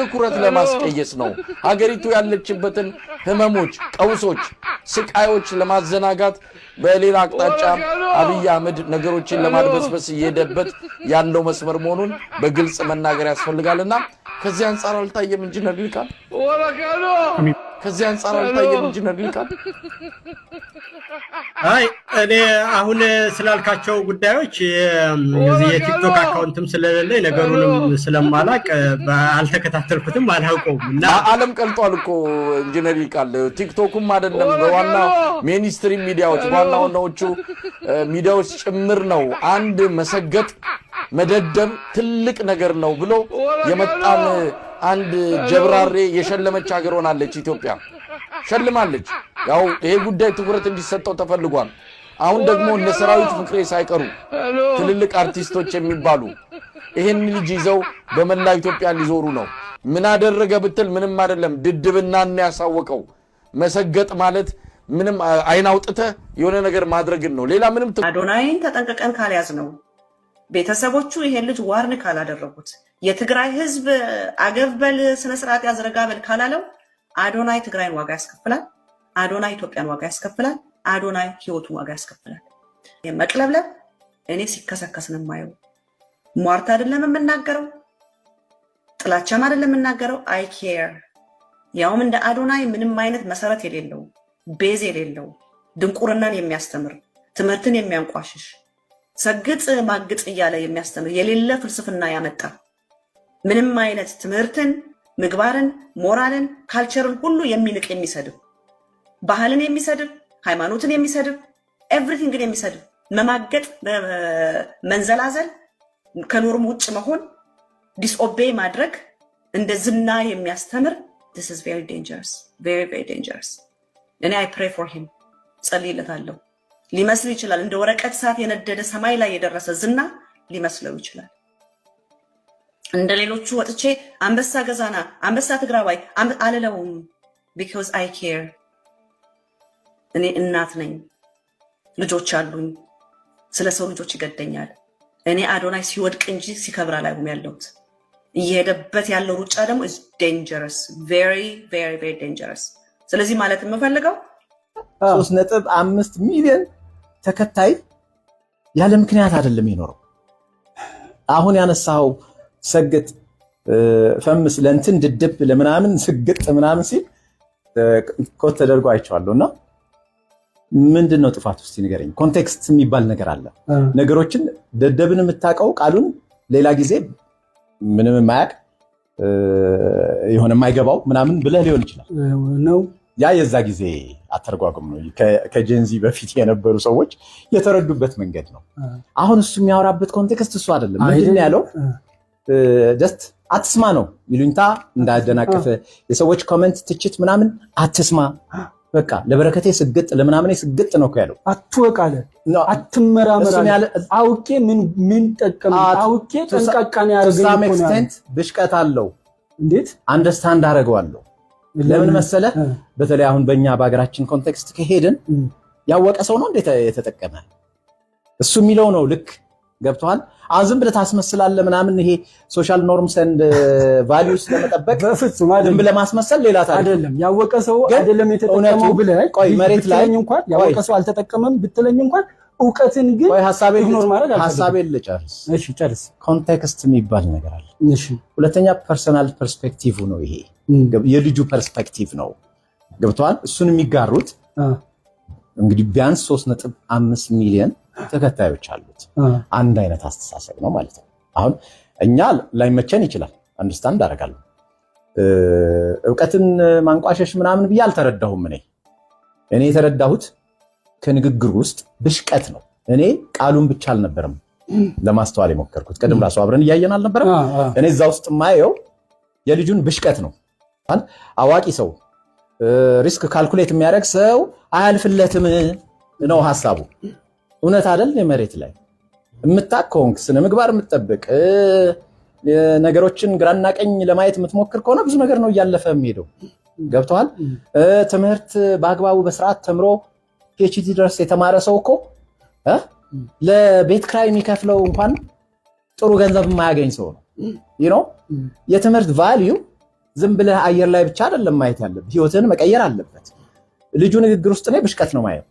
ትኩረት ለማስቀየስ ነው ሀገሪቱ ያለችበትን ህመሞች ቀውሶች ስቃዮች ለማዘናጋት በሌላ አቅጣጫ አብይ አህመድ ነገሮችን ለማድበስበስ እየሄደበት ያለው መስመር መሆኑን በግልጽ መናገር ያስፈልጋልና ከዚህ አንፃር አልታየም ኢንጂነር ይልቃል ከዚህ አንፃር አልታየም ኢንጂነር ይልቃል አይ እኔ አሁን ስላልካቸው ጉዳዮች የቲክቶክ አካውንትም ስለሌለ ነገሩንም ስለማላቅ አልተከታተልኩትም አልሐውቀውም እና ዓለም ቀልጧል እኮ ኢንጂነር ይልቃል ቲክቶክም አይደለም በዋና ሜንስትሪም ሚዲያዎች ዋናዎቹ ሚዲያዎች ጭምር ነው አንድ መሰገጥ መደደም ትልቅ ነገር ነው ብሎ የመጣን አንድ ጀብራሬ የሸለመች ሀገር ሆናለች ኢትዮጵያ ሸልማለች ያው ይሄ ጉዳይ ትኩረት እንዲሰጠው ተፈልጓል አሁን ደግሞ እነ ሰራዊት ፍቅሬ ሳይቀሩ ትልልቅ አርቲስቶች የሚባሉ ይሄን ልጅ ይዘው በመላ ኢትዮጵያ ሊዞሩ ነው ምን አደረገ ብትል ምንም አይደለም ድድብናን ያሳወቀው መሰገጥ ማለት ምንም አይናውጥተ የሆነ ነገር ማድረግን ነው ሌላ ምንም አዶናይን ተጠንቀቀን ካልያዝ ነው ቤተሰቦቹ ይሄን ልጅ ዋርን ካላደረጉት የትግራይ ህዝብ አገበል ስነ ስርዓት ያዝረጋበል ካላለው አዶናይ ትግራይን ዋጋ ያስከፍላል አዶናይ ኢትዮጵያን ዋጋ ያስከፍላል አዶናይ ህይወቱን ዋጋ ያስከፍላል የመቅለብለብ እኔ ሲከሰከስ ነው ማየው ሟርት አይደለም የምናገረው ጥላቻም አይደለም የምናገረው አይ ኬር ያውም እንደ አዶናይ ምንም አይነት መሰረት የሌለው ቤዝ የሌለው ድንቁርናን የሚያስተምር ትምህርትን የሚያንቋሽሽ ሰግጥ ማግጥ ይያለ የሚያስተምር የሌለ ፍልስፍና ያመጣ ምንም አይነት ትምህርትን ምግባርን ሞራልን ካልቸርን ሁሉ የሚንቅ የሚሰድብ ባህልን የሚሰድብ ሃይማኖትን የሚሰድብ ኤቭሪቲንግን የሚሰድብ መማገጥ መንዘላዘል ከኖርም ውጭ መሆን ዲስኦቤይ ማድረግ እንደ ዝና የሚያስተምር this is very dangerous very very dangerous and I pray for him ጸልይለታለሁ ሊመስል ይችላል እንደ ወረቀት ሳት የነደደ ሰማይ ላይ የደረሰ ዝና ሊመስለው ይችላል እንደ ሌሎቹ ወጥቼ አንበሳ ገዛና አንበሳ ትግራዋይ አለለውም because I care እኔ እናት ነኝ ልጆች አሉኝ ስለ ሰው ልጆች ይገደኛል እኔ አዶናይ ሲወድቅ እንጂ ሲከብር አላየሁም ያለሁት እየሄደበት ያለው ሩጫ ደግሞ is dangerous very very very dangerous ስለዚህ ማለት የምፈልገው 3.5 ሚሊዮን ተከታይ ያለ ምክንያት አይደለም ይኖረው አሁን ያነሳው ሰግጥ ፈምስ ለእንትን ድድብ ለምናምን ስግጥ ምናምን ሲል ኮት ተደርጎ አይቻለውና ምንድነው ጥፋት ውስጥ ንገረኝ ኮንቴክስት የሚባል ነገር አለ ነገሮችን ደደብን የምታቀው ቃሉን ሌላ ጊዜ ምንም ማያቅ የሆነ የማይገባው ምናምን ብለህ ሊሆን ይችላል ነው ያ የዛ ጊዜ አተርጓጉም ነው ከጄንዚ በፊት የነበሩ ሰዎች የተረዱበት መንገድ ነው አሁን እሱ የሚያወራበት ኮንቴክስት እሱ አይደለም ምንድነው ያለው ጀስት አትስማ ነው ይሉኝታ እንዳደናቀፈ የሰዎች ኮሜንት ትችት ምናምን አትስማ በቃ ለበረከቴ ስግጥ ለምናምን ስግጥ ነው ያለው አትወቃለ አትመራመራ አውቄ ምን ጠቀም አውቄ ተንቀቃን ያርገኝ ኮንቴንት ብሽቀት አለው እንዴት አንደርስታንድ አደረገዋለሁ ለምን መሰለ በተለይ አሁን በእኛ በአገራችን ኮንቴክስት ከሄድን ያወቀ ሰው ነው እንዴት የተጠቀመ እሱ የሚለው ነው ልክ ገብቷል አዝም ብለ ታስመስላለ ምናምን ይሄ ሶሻል ኖርምስ ኤንድ ቫልዩስ ለመጠበቅ በፍጹም አይደለም ብለ ማስመሰል ሌላ ታሪክ አይደለም ያወቀ ሰው አይደለም የተጠቀመው ብለ ቆይ መሬት ላይ እንኳን ያወቀ ሰው አልተጠቀመም ብትለኝ እንኳን ዕውቀትን ግን ቆይ ሐሳቤን ልጨርስ እሺ ጨርስ ኮንቴክስት የሚባል ነገር አለ እሺ ሁለተኛ ፐርሰናል ፐርስፔክቲቭ ነው ይሄ የልጁ ፐርስፔክቲቭ ነው ገብቷል እሱን የሚጋሩት እንግዲህ ቢያንስ 3.5 ሚሊዮን ተከታዮች አሉት አንድ አይነት አስተሳሰብ ነው ማለት ነው አሁን እኛ ላይመቸን ይችላል አንደርስታንድ አደርጋለሁ ዕውቀትን ማንቋሸሽ ምናምን ብዬ አልተረዳሁም እኔ የተረዳሁት ከንግግር ውስጥ ብሽቀት ነው እኔ ቃሉን ብቻ አልነበረም ለማስተዋል የሞከርኩት ቀደም ራሱ አብረን እያየን አልነበረም እኔ እዛ ውስጥ ማየው የልጁን ብሽቀት ነው አዋቂ ሰው ሪስክ ካልኩሌት የሚያደርግ ሰው አያልፍለትም ነው ሐሳቡ እውነት አይደል የመሬት ላይ የምታቆንክ ስነ ምግባር የምትጠብቅ ነገሮችን ግራና ቀኝ ለማየት የምትሞክር ከሆነ ብዙ ነገር ነው ያለፈ የሚሄደው ገብቷል ትምህርት በአግባቡ በስርዓት ተምሮ PhD ድረስ የተማረ ሰው እኮ ለቤት ክራይ የሚከፍለው እንኳን ጥሩ ገንዘብ የማያገኝ ሰው ነው የትምህርት ቫልዩ ዝም ብለህ አየር ላይ ብቻ አይደለም ማየት ያለብህ፣ ህይወትን መቀየር አለበት። ልጁ ንግግር ውስጥ ነው ብሽቀት ነው ማየው።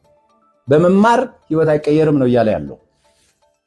በመማር ህይወት አይቀየርም ነው እያለ ያለው።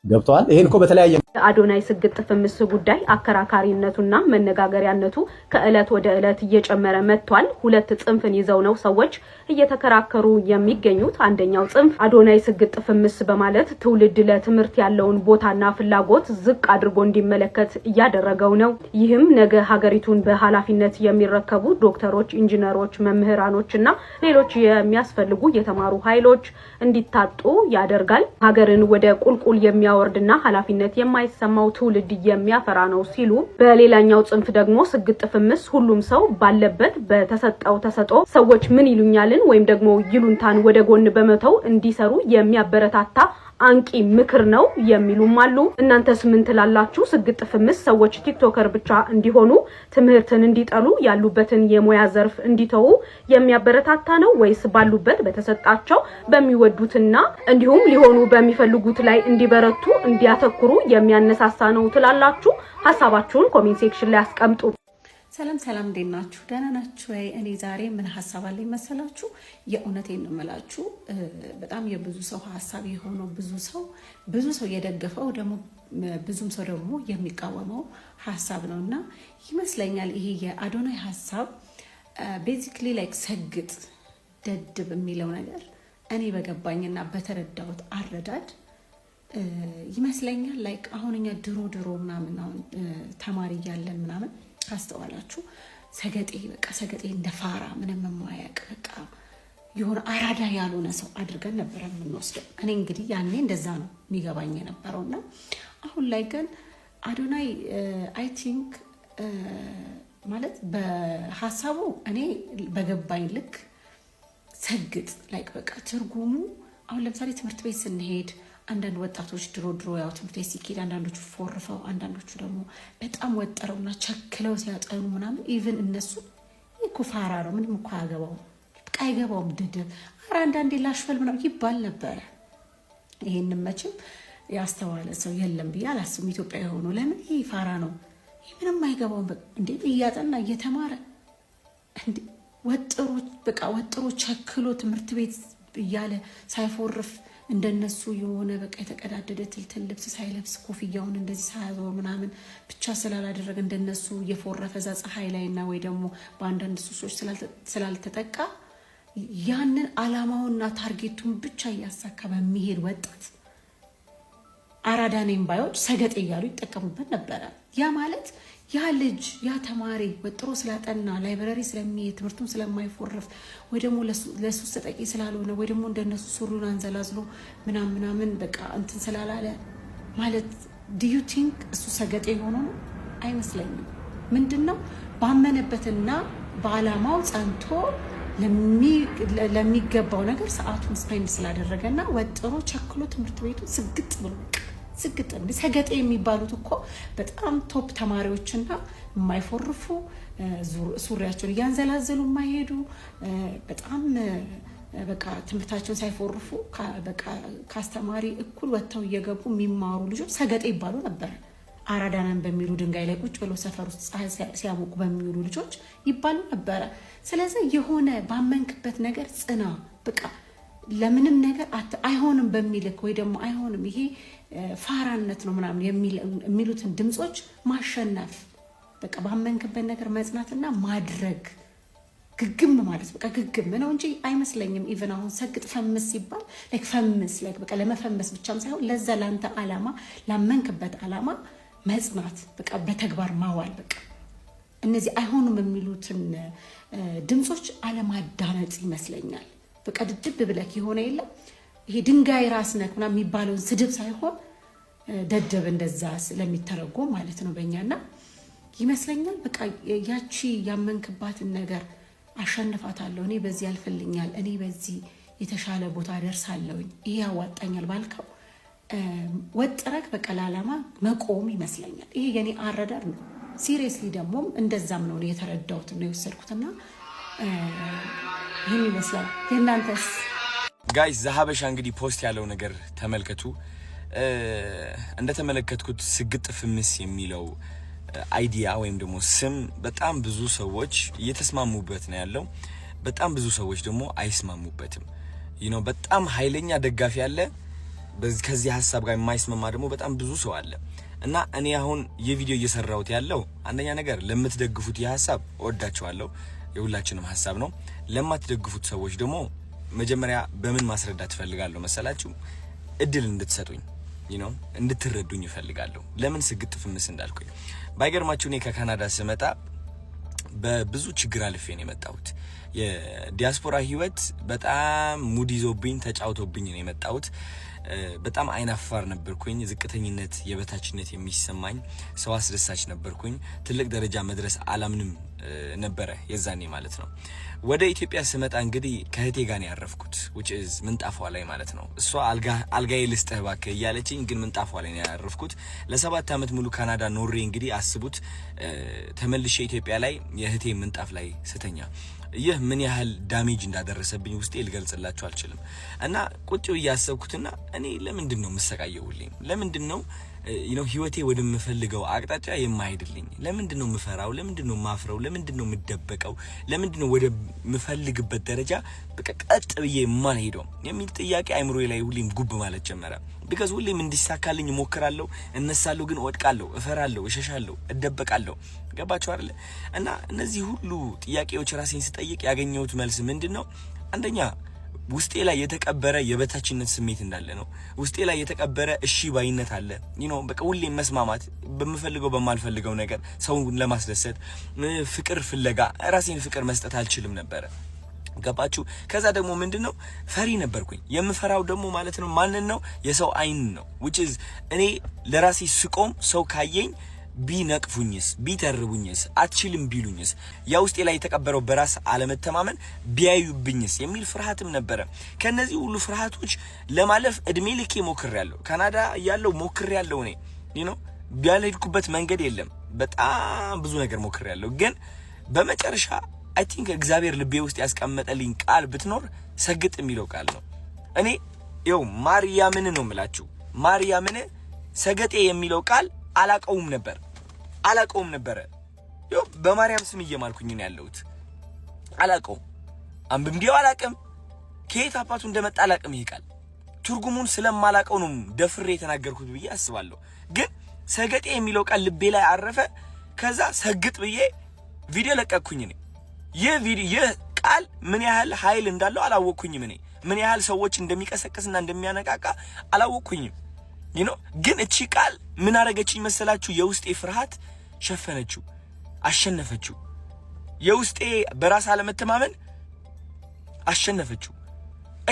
ገብቷል። ይሄን እኮ በተለያየ አዶናይ ስግጥ ፍምስ ጉዳይ አከራካሪነቱና መነጋገሪያነቱ ከእለት ወደ እለት እየጨመረ መጥቷል። ሁለት ጽንፍን ይዘው ነው ሰዎች እየተከራከሩ የሚገኙት። አንደኛው ጽንፍ አዶናይ ስግጥ ፍምስ በማለት ትውልድ ለትምህርት ያለውን ቦታና ፍላጎት ዝቅ አድርጎ እንዲመለከት እያደረገው ነው። ይህም ነገ ሀገሪቱን በኃላፊነት የሚረከቡ ዶክተሮች፣ ኢንጂነሮች፣ መምህራኖችና ሌሎች የሚያስፈልጉ የተማሩ ኃይሎች እንዲታጡ ያደርጋል። ሀገርን ወደ ቁልቁል የሚያወርድና ኃላፊነት የማይሰማው ትውልድ የሚያፈራ ነው ሲሉ፣ በሌላኛው ጽንፍ ደግሞ ስግጥ ፍምስ ሁሉም ሰው ባለበት በተሰጠው ተሰጦ ሰዎች ምን ይሉኛልን ወይም ደግሞ ይሉንታን ወደ ጎን በመተው እንዲሰሩ የሚያበረታታ አንቂ ምክር ነው የሚሉም አሉ። እናንተስ ምን ትላላችሁ? ስግጥ ፍምስ ሰዎች ቲክቶከር ብቻ እንዲሆኑ ትምህርትን እንዲጠሉ ያሉበትን የሙያ ዘርፍ እንዲተው የሚያበረታታ ነው ወይስ ባሉበት በተሰጣቸው በሚወዱትና እንዲሁም ሊሆኑ በሚፈልጉት ላይ እንዲበረቱ እንዲያተኩሩ የሚያነሳሳ ነው ትላላችሁ? ሐሳባችሁን ኮሜንት ሴክሽን ላይ አስቀምጡ። ሰላም እንዴት ናችሁ? ደህና ናችሁ ወይ? እኔ ዛሬ ምን ሐሳብ አለኝ መሰላችሁ? የእውነቴን ነው የምላችሁ። በጣም የብዙ ሰው ሐሳብ የሆነው ብዙ ሰው የደገፈው ደግሞ ብዙም ሰው ደግሞ የሚቃወመው ሐሳብ ነውና ይመስለኛል ይሄ የአዶናይ ሐሳብ ቤዚክሊ ላይክ ሰግጥ ደድብ የሚለው ነገር እኔ በገባኝና በተረዳሁት አረዳድ ይመስለኛል ላይክ አሁንኛ ድሮ ምናምን ተማሪ ያለን ምናምን አስተዋላችሁ ሰገጤ እንደ ፋራ ምንም የማያውቅ በቃ የሆነ አራዳ ያልሆነ ሰው አድርገን ነበር የምንወስደው። እኔ እንግዲህ ያኔ እንደዛ ነው የሚገባኝ የነበረውና አሁን ላይ ግን አዶናይ አይ ቲንክ ማለት በሐሳቡ እኔ በገባኝ ልክ ሰግጥ ላይክ በቃ ትርጉሙ አሁን ለምሳሌ ትምህርት ቤት ስንሄድ አንዳንድ ወጣቶች ድሮ ያው ትምህርት ቤት ሲኬድ አንዳንዶቹ ፎርፈው አንዳንዶቹ ደግሞ በጣም ወጠረውና ቸክለው ሲያጠኑ ምናምን ኢቭን እነሱ እኮ ፋራ ነው ምንም እኮ አያገባውም በቃ አይገባውም ድድብ ኧረ አንዳንዴ ላሽፈል ምናምን ይባል ነበረ። ይሄንን መቼም ያስተዋለ ሰው የለም ብዬ አላስብም። ኢትዮጵያ የሆነው ለምን ይሄ ፋራ ነው ይሄ ምንም አይገባውም እንዴ እያጠና እየተማረ እንዴ ወጥሮ ቸክሎ ትምህርት ቤት እያለ ሳይፎርፍ እንደነሱ የሆነ በቃ የተቀዳደደ ትልትል ልብስ ሳይለብስ ኮፍያውን እንደዚህ ሳያዘው ምናምን ብቻ ስላላደረገ እንደነሱ የፎረፈ ዛ ፀሐይ ላይና ወይ ደግሞ በአንዳንድ ሱሶች ስላልተጠቃ ያንን አላማውና ታርጌቱን ብቻ እያሳካ በሚሄድ ወጣት አራዳ ነኝ ባዮች ሰገጤ እያሉ ይጠቀሙበት ነበረ። ያ ማለት ያ ልጅ ያ ተማሪ ወጥሮ ስላጠና ላይብረሪ ስለሚሄድ ትምህርቱን ስለማይፎርፍ ወይ ደግሞ ለሱስ ተጠቂ ስላልሆነ ወይ ደግሞ እንደነሱ ሱሩን አንዘላዝሎ ምናምን በቃ እንትን ስላላለ ማለት do you think እሱ ሰገጤ ሆኖ ነው? አይመስለኝም። ምንድነው ባመነበትና በአላማው ጸንቶ ለሚገባው ነገር ሰዓቱን ስፔንድ ስላደረገና ወጥሮ ቸክሎ ትምህርት ቤቱ ስግጥ ብሎ ሰገጤ የሚባሉት እኮ በጣም ቶፕ ተማሪዎችና የማይፎርፉ ሱሪያቸውን እያንዘላዘሉ የማይሄዱ በጣም በቃ ትምህርታቸውን ሳይፎርፉ በቃ ካስተማሪ እኩል ወጥተው እየገቡ የሚማሩ ልጆች ሰገጤ ይባሉ ነበር። አራዳናን በሚሉ ድንጋይ ላይ ቁጭ ብለው ሰፈር ውስጥ ፀሐይ ሲያሞቁ በሚውሉ ልጆች ይባሉ ነበር። ስለዚህ የሆነ ባመንክበት ነገር ጽና በቃ ለምንም ነገር አይሆንም በሚልክ ወይ ደግሞ አይሆንም ይሄ ፋራነት ነው ምናምን የሚሉትን ድምጾች ማሸነፍ በቃ ባመንክበት ነገር መጽናትና ማድረግ ግግም ማለት በቃ ግግም ነው እንጂ አይመስለኝም። ኢቭን አሁን ሰግጥ ፈምስ ሲባል ላይክ ፈምስ ላይክ በቃ ለመፈመስ ብቻም ሳይሆን ለዛ ላንተ አላማ ላመንክበት አላማ መጽናት በቃ በተግባር ማዋል በቃ እነዚህ አይሆንም የሚሉትን ድምጾች አለማዳመጥ ይመስለኛል። በቃ ድድብ ብለክ የሆነ የለም ይሄ ድንጋይ ራስ ነክ ምናምን የሚባለውን ስድብ ሳይሆን ደደብ እንደዛ ስለሚተረጎም ማለት ነው በእኛና ይመስለኛል በቃ ያቺ ያመንክባትን ነገር አሸንፋታለሁ እኔ በዚህ ያልፈልኛል እኔ በዚህ የተሻለ ቦታ ደርሳለሁኝ ይሄ ያዋጣኛል ባልከው ወጥረክ በቃ ለዓላማ መቆም ይመስለኛል። ይሄ የኔ አረዳድ ነው። ሲሪየስሊ ደግሞ እንደዛም ነው የተረዳሁት ነው የወሰድኩትና ይሄን ይመስላል። የእናንተስ? ጋይስ ዘሀበሻ እንግዲህ ፖስት ያለው ነገር ተመልከቱ። እንደተመለከትኩት ስግጥ ፍምስ የሚለው አይዲያ ወይም ደግሞ ስም በጣም ብዙ ሰዎች እየተስማሙበት ነው ያለው። በጣም ብዙ ሰዎች ደግሞ አይስማሙበትም። በጣም ኃይለኛ ደጋፊ አለ፣ ከዚህ ሐሳብ ጋር የማይስማማ ደግሞ በጣም ብዙ ሰው አለ። እና እኔ አሁን የቪዲዮ እየሰራሁት ያለው አንደኛ ነገር ለምትደግፉት የሐሳብ እወዳችኋለሁ፣ የሁላችንም ሐሳብ ነው። ለማትደግፉት ሰዎች ደግሞ መጀመሪያ በምን ማስረዳት ፈልጋለሁ መሰላችሁ? እድል እንድትሰጡኝ እንድትረዱኝ እፈልጋለሁ። ለምን ስግጥ ፍምስ እንዳልኩኝ ባይገርማችሁ እኔ ከካናዳ ስመጣ በብዙ ችግር አልፌ ነው የመጣሁት። የዲያስፖራ ህይወት በጣም ሙድ ይዞብኝ ተጫውቶብኝ ነው የመጣሁት። በጣም አይናፋር ነበርኩኝ። ዝቅተኝነት፣ የበታችነት የሚሰማኝ ሰው አስደሳች ነበርኩኝ። ትልቅ ደረጃ መድረስ አላምንም ነበረ የዛኔ ማለት ነው። ወደ ኢትዮጵያ ስመጣ እንግዲህ ከእህቴ ጋር ነው ያረፍኩት which is ምንጣፏ ላይ ማለት ነው። እሷ አልጋዬ ልስጥህ እባክህ እያለችኝ ግን ምንጣፏ ላይ ነው ያረፍኩት። ለ7 ዓመት ሙሉ ካናዳ ኖሬ እንግዲህ አስቡት ተመልሼ ኢትዮጵያ ላይ የእህቴ ምንጣፍ ላይ ስተኛ ይህ ምን ያህል ዳሜጅ እንዳደረሰብኝ ውስጤ ልገልጽላችሁ አልችልም። እና ቁጭ ብዬ ያሰብኩትና እኔ ለምንድነው መሰቃየው? ለምንድነው ህይወቴ ወደምፈልገው አቅጣጫ የማይሄድልኝ? ለምንድነው ምፈራው? ለምንድነው ማፍረው? ለምንድነው ምደበቀው? ለምንድነው ወደ ምፈልግበት ደረጃ በቀጥ ብዬ የማልሄደው የሚል ጥያቄ አይምሮዬ ላይ ሁሌም ጉብ ማለት ጀመረ። ቢካዝ ሁሌም እንዲሳካልኝ ሞክራለሁ፣ እነሳለሁ፣ ግን ወድቃለሁ፣ እፈራለሁ፣ እሸሻለሁ፣ እደበቃለሁ። ገባችሁ አይደል? እና እነዚህ ሁሉ ጥያቄዎች ራሴን ስጠይቅ ያገኘሁት መልስ ምንድነው? አንደኛ ውስጤ ላይ የተቀበረ የበታችነት ስሜት እንዳለ ነው። ውስጤ ላይ የተቀበረ እሺ ባይነት አለ። በቃ ሁሌ መስማማት በምፈልገው በማልፈልገው ነገር ሰውን ለማስደሰት ፍቅር ፍለጋ ራሴን ፍቅር መስጠት አልችልም ነበር። ገባችሁ? ከዛ ደግሞ ምንድነው ፈሪ ነበርኩኝ። የምፈራው ደግሞ ማለት ነው ማንን ነው? የሰው አይን ነው which is እኔ ለራሴ ስቆም ሰው ካየኝ ቢነቅፉኝስ፣ ቢተርቡኝስ፣ አትችልም ቢሉኝስ፣ ያ ውስጤ ላይ የተቀበረው በራስ አለመተማመን ቢያዩብኝስ የሚል ፍርሃትም ነበረ። ከነዚህ ሁሉ ፍርሃቶች ለማለፍ እድሜ ልኬ ሞክሬያለሁ። ካናዳ ያለው ሞክሬያለሁ። እኔ ቢያልሄድኩበት መንገድ የለም። በጣም ብዙ ነገር ሞክሬያለሁ። ግን በመጨረሻ አይ ቲንክ እግዚአብሔር ልቤ ውስጥ ያስቀመጠልኝ ቃል ብትኖር ሰግጥ የሚለው ቃል ነው። እኔ ማርያምን ነው የምላችሁ። ማርያምን ሰገጤ የሚለው ቃል አላቀውም ነበረ። በማርያም ስም እየማልኩኝ ነው ያለሁት። አላቀውም፣ አንብቤው አላቅም፣ ከየት አባቱ እንደመጣ አላቅም። ይሄ ቃል ትርጉሙን ስለማላቀው ነው ደፍሬ የተናገርኩት ብዬ አስባለሁ። ግን ሰገጤ የሚለው ቃል ልቤ ላይ አረፈ። ከዛ ሰግጥ ብዬ ቪዲዮ ለቀቅኩኝ። ይህ ቃል ምን ያህል ኃይል እንዳለው አላወቅኩኝም። ምን ያህል ሰዎች እንደሚቀሰቅስና እንደሚያነቃቃ አላወቅኩኝም። ግን እቺ ቃል ምን አረገችኝ መሰላችሁ? የውስጤ ፍርሃት ሸፈነችው፣ አሸነፈችው። የውስጤ በራስ አለመተማመን አሸነፈችው።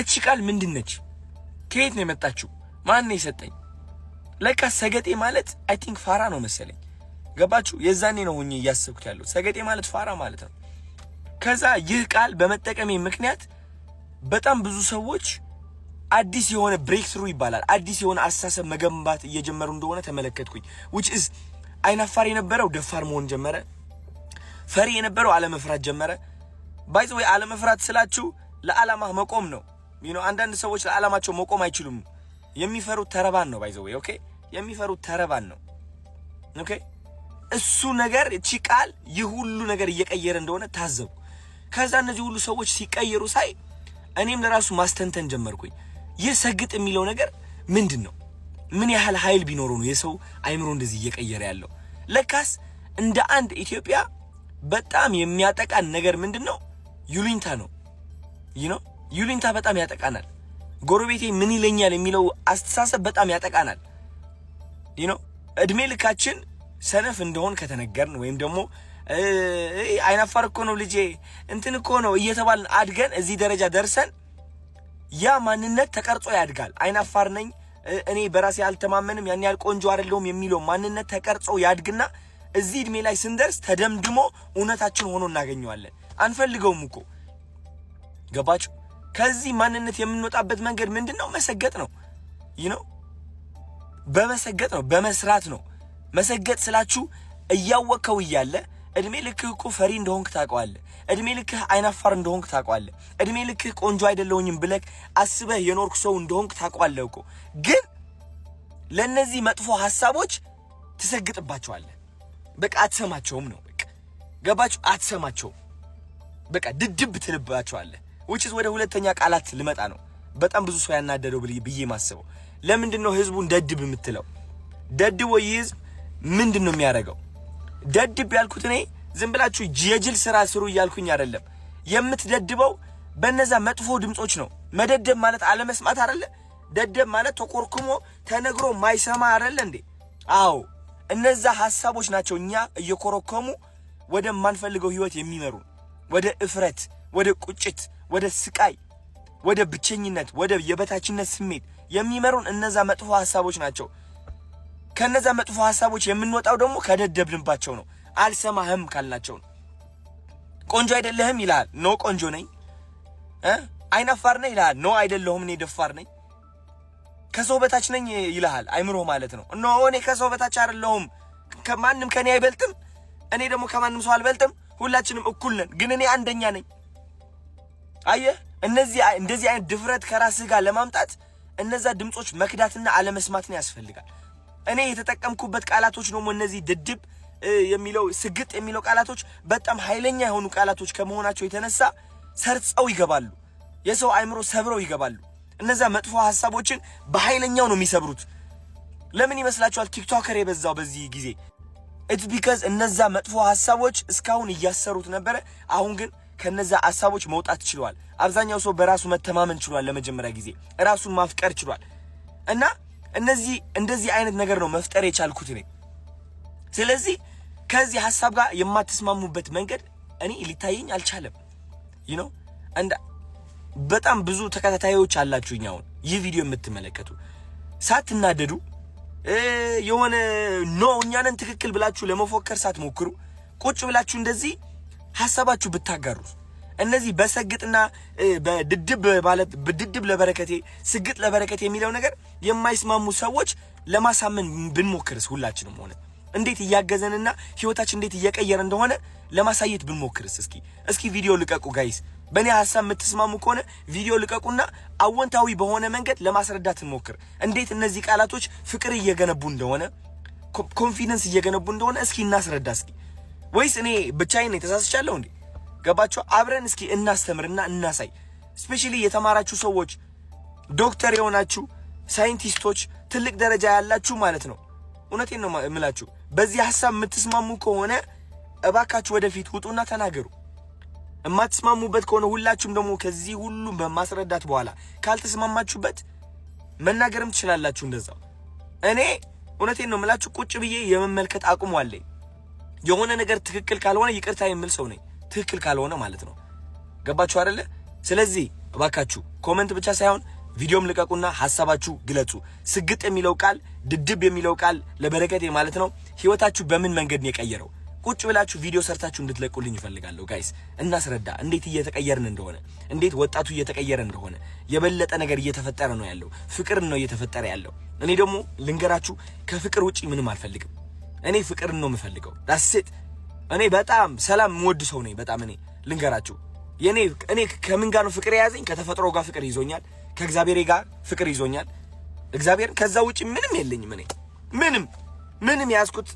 እቺ ቃል ምንድነች? ከየት ነው የመጣችው? ማን ነው የሰጠኝ? ለካ ሰገጤ ማለት አይ ቲንክ ፋራ ነው መሰለኝ። ገባችሁ? የዛኔ ነው ሆኜ እያሰብኩት ያለው ሰገጤ ማለት ፋራ ማለት ነው። ከዛ ይህ ቃል በመጠቀሜ ምክንያት በጣም ብዙ ሰዎች አዲስ የሆነ ብሬክ ትሩ ይባላል፣ አዲስ የሆነ አስተሳሰብ መገንባት እየጀመሩ እንደሆነ ተመለከትኩኝ። which is አይናፋር የነበረው ደፋር መሆን ጀመረ። ፈሪ የነበረው አለመፍራት ጀመረ። ባይ ዘ ወይ አለመፍራት ስላችሁ ለዓላማ መቆም ነው። አንዳንድ ሰዎች ለዓላማቸው መቆም አይችሉም። የሚፈሩት ተረባን ነው። ባይ ዘ ወይ ኦኬ፣ የሚፈሩት ተረባን ነው። ኦኬ፣ እሱ ነገር እቺ ቃል ይህ ሁሉ ነገር እየቀየረ እንደሆነ ታዘብኩ። ከዛ እነዚህ ሁሉ ሰዎች ሲቀየሩ ሳይ እኔም ለራሱ ማስተንተን ጀመርኩኝ። ይህ ሰግጥ የሚለው ነገር ምንድነው? ምን ያህል ኃይል ቢኖረው ነው የሰው አይምሮ እንደዚህ እየቀየረ ያለው? ለካስ እንደ አንድ ኢትዮጵያ በጣም የሚያጠቃን ነገር ምንድነው? ዩሊንታ ነው። ዩሊንታ በጣም ያጠቃናል። ጎረቤቴ ምን ይለኛል የሚለው አስተሳሰብ በጣም ያጠቃናል። እድሜ ልካችን ሰነፍ እንደሆን ከተነገርን ወይም ደግሞ አይናፋር እኮ ነው ልጄ እንትን እኮ ነው እየተባልን አድገን እዚህ ደረጃ ደርሰን ያ ማንነት ተቀርጾ ያድጋል። አይናፋር ነኝ፣ እኔ በራሴ አልተማመንም፣ ያን ያህል ቆንጆ አይደለሁም የሚለው ማንነት ተቀርጾ ያድግና እዚህ እድሜ ላይ ስንደርስ ተደምድሞ እውነታችን ሆኖ እናገኘዋለን። አንፈልገውም እኮ ገባችሁ? ከዚህ ማንነት የምንወጣበት መንገድ ምንድነው? መሰገጥ ነው። በመሰገጥ ነው፣ በመስራት ነው። መሰገጥ ስላችሁ እያወቀው እያለ እድሜ ልክህ እኮ ፈሪ እንደሆንክ ታውቀዋለህ። እድሜ ልክህ አይናፋር እንደሆንክ ታውቀዋለህ። እድሜ ልክህ ቆንጆ አይደለሁኝም ብለህ አስበህ የኖርክ ሰው እንደሆንክ ታውቀዋለህ እኮ። ግን ለነዚህ መጥፎ ሐሳቦች ትሰግጥባቸዋለህ። በቃ አትሰማቸውም ነው በቃ ገባችሁ? አትሰማቸውም በቃ ድድብ ትልባቸዋለህ። which is ወደ ሁለተኛ ቃላት ልመጣ ነው። በጣም ብዙ ሰው ያናደደው ብዬ ማስበው ለምንድነው ህዝቡን ደድብ የምትለው? ደድቦ ይዝ ምንድነው የሚያደርገው? ደድብ ያልኩት እኔ ዝም ብላችሁ የጅል ስራ ስሩ እያልኩኝ አይደለም። የምትደድበው በእነዛ መጥፎ ድምጾች ነው። መደደብ ማለት አለመስማት አይደለ? ደደብ ማለት ተቆርኩሞ ተነግሮ ማይሰማ አይደለ እንዴ? አዎ እነዛ ሐሳቦች ናቸው እኛ እየኮረኮሙ ወደ ማንፈልገው ህይወት የሚመሩ፣ ወደ እፍረት፣ ወደ ቁጭት፣ ወደ ስቃይ፣ ወደ ብቸኝነት፣ ወደ የበታችነት ስሜት የሚመሩን እነዛ መጥፎ ሐሳቦች ናቸው። ከነዛ መጥፎ ሐሳቦች የምንወጣው ደግሞ ከደደብንባቸው ነው። አልሰማህም ካልናቸው ነው። ቆንጆ አይደለህም ይላል። ኖ ቆንጆ ነኝ። አይናፋር ነኝ ይላል። ኖ አይደለሁም እኔ ደፋር ነኝ። ከሰው በታች ነኝ ይላል አይምሮ ማለት ነው። ኖ እኔ ከሰው በታች አይደለሁም፣ ከማንም ከኔ አይበልጥም፣ እኔ ደግሞ ከማንም ሰው አልበልጥም፣ ሁላችንም እኩል ነን፣ ግን እኔ አንደኛ ነኝ። አየህ እንደዚህ አይነት ድፍረት ከራስህ ጋር ለማምጣት እነዛ ድምጾች መክዳትና አለመስማትን ያስፈልጋል። እኔ የተጠቀምኩበት ቃላቶች ደግሞ እነዚህ ድድብ የሚለው ስግጥ የሚለው ቃላቶች በጣም ኃይለኛ የሆኑ ቃላቶች ከመሆናቸው የተነሳ ሰርጸው ይገባሉ፣ የሰው አይምሮ ሰብረው ይገባሉ። እነዛ መጥፎ ሐሳቦችን በኃይለኛው ነው የሚሰብሩት። ለምን ይመስላችኋል ቲክቶከር የበዛው በዚህ ጊዜ? it's because እነዛ መጥፎ ሐሳቦች እስካሁን እያሰሩት ነበረ። አሁን ግን ከነዛ ሐሳቦች መውጣት ችሏል። አብዛኛው ሰው በራሱ መተማመን ችሏል። ለመጀመሪያ ጊዜ ራሱን ማፍቀር ችሏል። እና እንደዚህ አይነት ነገር ነው መፍጠር የቻልኩት እኔ። ስለዚህ ከዚህ ሐሳብ ጋር የማትስማሙበት መንገድ እኔ ሊታየኝ አልቻለም። እንደ በጣም ብዙ ተከታታዮች አላችሁኝ አሁን ይህ ቪዲዮ የምትመለከቱ ሳትናደዱ የሆነ እኛ ነን ትክክል ብላችሁ ለመፎከር ሳትሞክሩ ቁጭ ብላችሁ እንደዚህ ሐሳባችሁ ብታጋሩ እነዚህ በሰግጥና በድድብ ማለት በድድብ ለበረከቴ ስግጥ ለበረከቴ የሚለው ነገር የማይስማሙ ሰዎች ለማሳመን ብንሞክርስ ሁላችንም ሆነ እንዴት እያገዘንና ህይወታችን እንዴት እየቀየረ እንደሆነ ለማሳየት ብንሞክርስ? እስኪ ቪዲዮ ልቀቁ ጋይስ። በእኔ ሐሳብ የምትስማሙ ከሆነ ቪዲዮ ልቀቁና አወንታዊ በሆነ መንገድ ለማስረዳት እንሞክር። እንዴት እነዚህ ቃላቶች ፍቅር እየገነቡ እንደሆነ ኮንፊደንስ እየገነቡ እንደሆነ እስኪ እናስረዳ። ወይስ እኔ ብቻዬን ተሳስቻለሁ እንዴ? ገባችሁ? አብረን እስኪ እናስተምርና እናሳይ። ስፔሻሊ የተማራችሁ ሰዎች፣ ዶክተር የሆናችሁ ሳይንቲስቶች፣ ትልቅ ደረጃ ያላችሁ ማለት ነው። እውነቴን ነው የምላችሁ። በዚህ ሐሳብ የምትስማሙ ከሆነ እባካችሁ ወደፊት ውጡና ተናገሩ። የማትስማሙበት ከሆነ ሁላችሁም ደግሞ ከዚህ ሁሉ በማስረዳት በኋላ ካልተስማማችሁበት መናገርም ትችላላችሁ እንደዛው። እኔ እውነቴን ነው የምላችሁ ቁጭ ብዬ የመመልከት አቅሙ አለኝ። የሆነ ነገር ትክክል ካልሆነ ይቅርታ የምል ሰው ነኝ። ትክክል ካልሆነ ማለት ነው። ገባችሁ አይደለ? ስለዚህ እባካችሁ ኮሜንት ብቻ ሳይሆን ቪዲዮም ልቀቁና ሐሳባችሁ ግለጹ። ስግጥ የሚለው ቃል ድድብ የሚለው ቃል ለበረከቴ ማለት ነው ህይወታችሁ በምን መንገድ ነው የቀየረው? ቁጭ ብላችሁ ቪዲዮ ሰርታችሁ እንድትለቁልኝ ይፈልጋለሁ ጋይስ። እናስረዳ እንዴት እየተቀየርን እንደሆነ፣ እንዴት ወጣቱ እየተቀየረ እንደሆነ። የበለጠ ነገር እየተፈጠረ ነው ያለው። ፍቅር ነው እየተፈጠረ ያለው። እኔ ደግሞ ልንገራችሁ ከፍቅር ውጪ ምንም አልፈልግም። እኔ ፍቅር ነው የምፈልገው። ዳስት እኔ በጣም ሰላም የምወድ ሰው ነኝ። በጣም እኔ ልንገራችሁ እኔ ከምን ጋር ነው ፍቅር የያዘኝ? ከተፈጥሮ ጋር ፍቅር ይዞኛል። ከእግዚአብሔር ጋር ፍቅር ይዞኛል። እግዚአብሔር ከዛ ውጪ ምንም የለኝም። እኔ ምንም ያዝኩት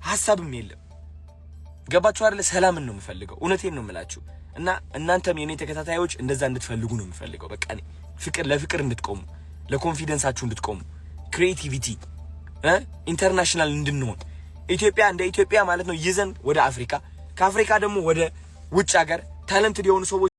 ሐሳብም የለም። ገባችሁ አይደል? ሰላምን ነው የምፈልገው። እውነቴን ነው የምላችሁ። እና እናንተም የኔ ተከታታዮች እንደዛ እንድትፈልጉ ነው የምፈልገው። በቃ እኔ ለፍቅር እንድትቆሙ፣ ለኮንፊደንሳችሁ እንድትቆሙ፣ ክሪኤቲቪቲ ኢንተርናሽናል እንድንሆን ኢትዮጵያ እንደ ኢትዮጵያ ማለት ነው ይዘን ወደ አፍሪካ፣ ከአፍሪካ ደግሞ ወደ ውጭ ሀገር ታለንትድ የሆኑ ሰዎች